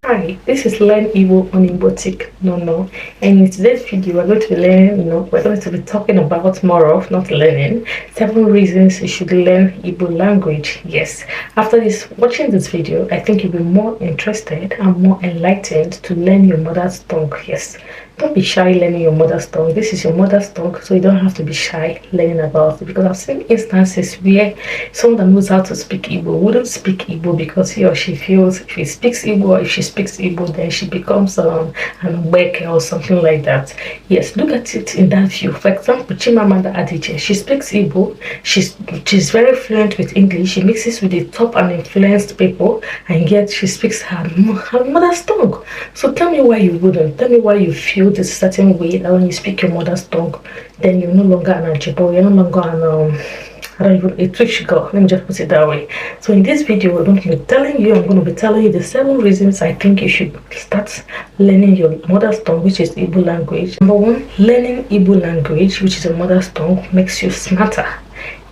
Hi, this is Learn Igbo on igboticnono, and in today's video we're going to be learning, we're going to be talking about more of, not learning, 7 reasons you should learn Igbo language. Yes, after watching this video, I think you'll be more interested and more enlightened to learn your mother's tongue. Yes, don't be shy learning your mother's tongue. This is your mother's tongue, so you don't have to be shy learning about it, because I've seen instances where someone that knows how to speak Igbo wouldn't speak Igbo because he or she feels if he speaks Igbo or if she speaks Igbo, then she becomes an Ubeke or something like that. Yes, look at it in that view. For example, Chimamanda Adichie, she speaks Igbo, she's very fluent with English, she mixes with the top and influenced people, and yet she speaks her mother's tongue. So tell me why you wouldn't. Tell me why you feel this certain way that when you speak your mother's tongue, then you're no longer an Ajibo, you're no longer an I don't even a Twitch girl. Let me just put it that way. So in this video, I'm going to be telling you the 7 reasons I think you should start learning your mother's tongue, which is Igbo language. Number 1, learning Igbo language, which is a mother's tongue, makes you smarter.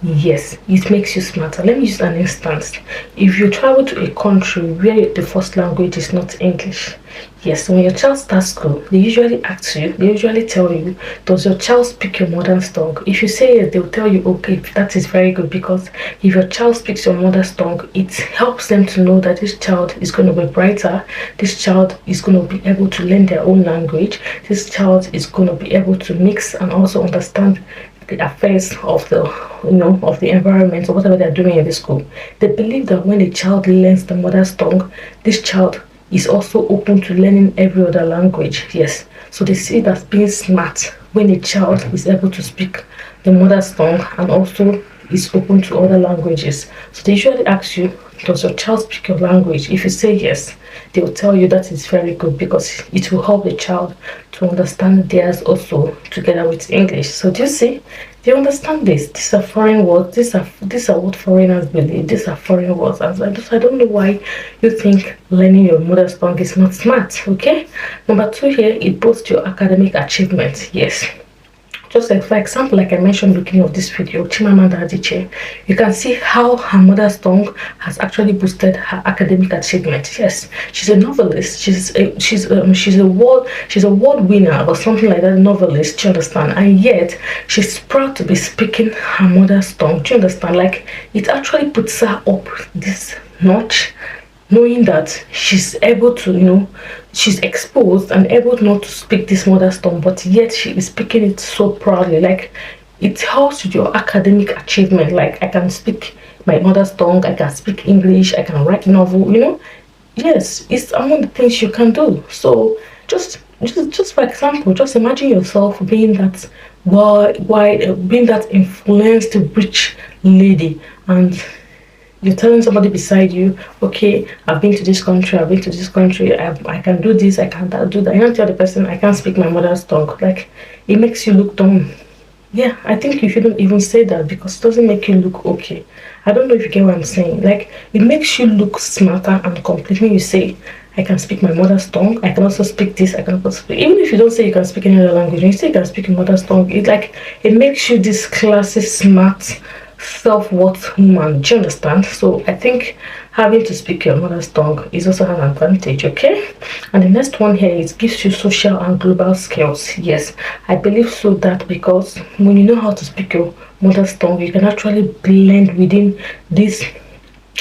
Yes, it makes you smarter. Let me use an instance. If you travel to a country where the first language is not English, yes, when your child starts school, they usually tell you, does your child speak your mother's tongue? If you say yes, they'll tell you, okay, that is very good, because if your child speaks your mother's tongue, it helps them to know that this child is going to be brighter, this child is going to be able to learn their own language, this child is going to be able to mix and also understand the affairs of the environment or whatever they're doing in the school. They believe that when a child learns the mother's tongue, this child is also open to learning every other language. Yes, so they see it as being smart when a child is able to speak the mother's tongue and also is open to other languages. So they usually ask you, does your child speak your language? If you say yes, they will tell you that is very good, because it will help the child to understand theirs also together with English. So do you see? They understand this. These are foreign words. These are what foreigners believe. These are foreign words. And I don't know why you think learning your mother's tongue is not smart. Okay. Number 2 here, it boosts your academic achievement. Yes. Just like, for example, like I mentioned at the beginning of this video, Chimamanda Adichie, you can see how her mother's tongue has actually boosted her academic achievement. Yes, she's a novelist. She's a world winner or something like that, novelist. Do you understand? And yet she's proud to be speaking her mother's tongue. Do you understand? Like, it actually puts her up this notch, knowing that she's able to, she's exposed and able not to speak this mother's tongue, but yet she is speaking it so proudly. Like, it helps with your academic achievement. Like, I can speak my mother's tongue, I can speak English, I can write novel, Yes, it's among the things you can do. So just for example, just imagine yourself being that being that influenced rich lady, and you're telling somebody beside you, okay, I've been to this country, I can do this, I can do that. You don't tell the person, I can't speak my mother's tongue. Like, it makes you look dumb. Yeah, I think you shouldn't even say that, because it doesn't make you look okay. I don't know if you get what I'm saying. Like, it makes you look smarter and complete when you say, I can speak my mother's tongue, I can also speak this, I can also speak. Even if you don't say you can speak any other language, when you say you can speak your mother's tongue, it makes you this classy, smart, self-worth woman. Do you understand? So I think having to speak your mother's tongue is also an advantage. Okay, and the next one here, it gives you social and global skills. Yes, I believe so, that because when you know how to speak your mother's tongue, you can actually blend within this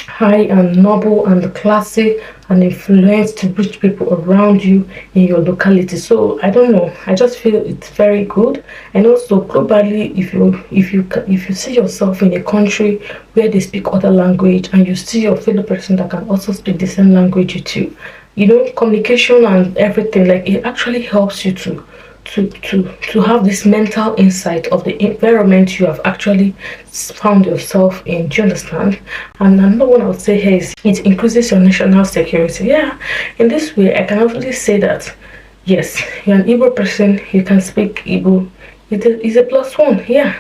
high and noble and classy and influenced rich people around you in your locality. So I don't know, I just feel it's very good. And also globally, if you see yourself in a country where they speak other language, and you see your fellow person that can also speak the same language with you, communication and everything, like, it actually helps you to have this mental insight of the environment you have actually found yourself in. Do you understand? And another one I would say here is it increases your national security. Yeah, in this way I can actually say that yes, you're an Igbo person, you can speak Igbo. It's a +1. Yeah,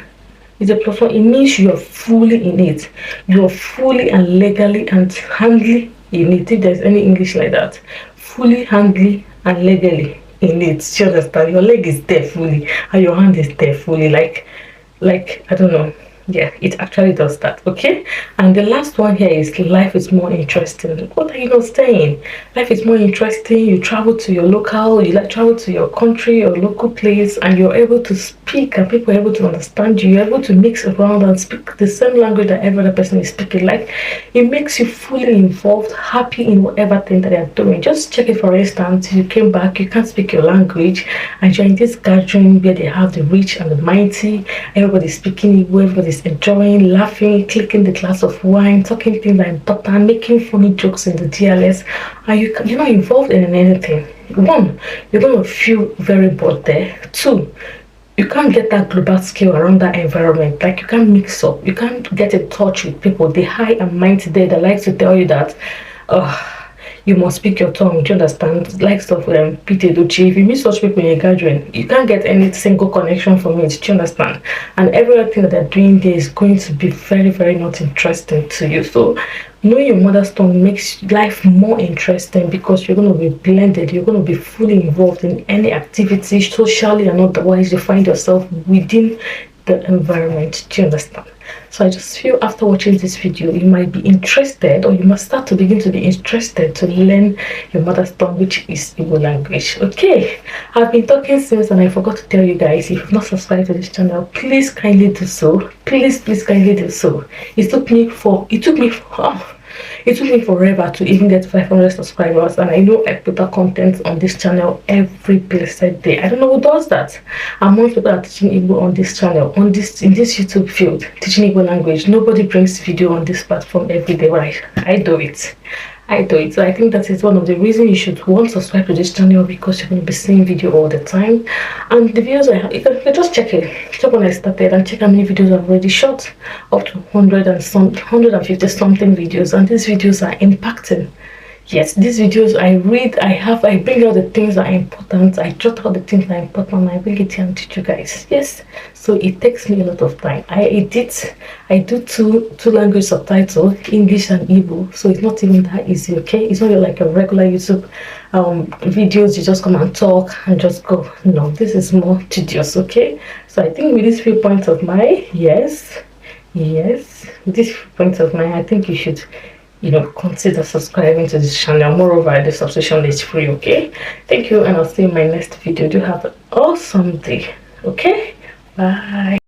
it's a +1. It means you're fully in it. You're fully and legally and handily in it, if there's any English like that. Fully, handily and legally in it. You understand? Your leg is there fully and your hand is there fully. Like I don't know, Yeah, it actually does that. Okay, and the last one here is life is more interesting. What are you not saying? Life is more interesting. You travel to your local, you like travel to your country or local place, and you're able to speak, and people are able to understand you. You're able to mix around and speak the same language that every other person is speaking. Like, it makes you fully involved, happy in whatever thing that they're doing. Just check it. For instance, you came back, you can't speak your language, and you're in this gathering where they have the rich and the mighty. Everybody's speaking Igbo, everybody's enjoying, laughing, clicking the glass of wine, talking things that are important, making funny jokes in the DLS, and you're not involved in anything. One, you're going to feel very bored there. Two, you can't get that global scale around that environment. Like, you can't mix up, you can't get in touch with people, the high and mighty there that likes to tell you that you must speak your tongue. Do you understand? Likes of Peter Ducci. If you meet such people in a gathering, you can't get any single connection from it. Do you understand? And everything that they're doing there is going to be very, very not interesting to you. So knowing your mother's tongue makes life more interesting, because you're going to be blended, you're going to be fully involved in any activity, socially and otherwise. You find yourself within the environment. Do you understand? So I just feel after watching this video, you might be interested, or you must start to begin to be interested to learn your mother's tongue, which is Igbo language. Okay, I've been talking since, and I forgot to tell you guys, if you've not subscribed to this channel, please kindly do so. Please kindly do so. It took me forever to even get 500 subscribers, and I know I put out content on this channel every blessed day. I don't know who does that. Among people that are teaching Igbo on this channel, in this YouTube field, teaching Igbo language, nobody brings video on this platform every day. Right? I do it. So I think that is one of the reasons you should subscribe to this channel, because you're going to be seeing video all the time. And the videos I have, you can just check when I started, and check how many videos I've already shot, up to 150 something videos, and these videos are impacting. Yes, these videos I read, I bring out the things that are important, I jot out the things that are important, and I bring it here and teach you guys. Yes, so it takes me a lot of time. I do two language subtitles, English and Igbo, so it's not even that easy. Okay, it's not like a regular YouTube videos, you just come and talk and just go. No, this is more tedious. Okay, so I think with these few points of mine, with these few points of mine, I think you should consider subscribing to this channel. Moreover, the subscription is free. Okay, thank you, and I'll see you in my next video. Do have an awesome day. Okay, bye.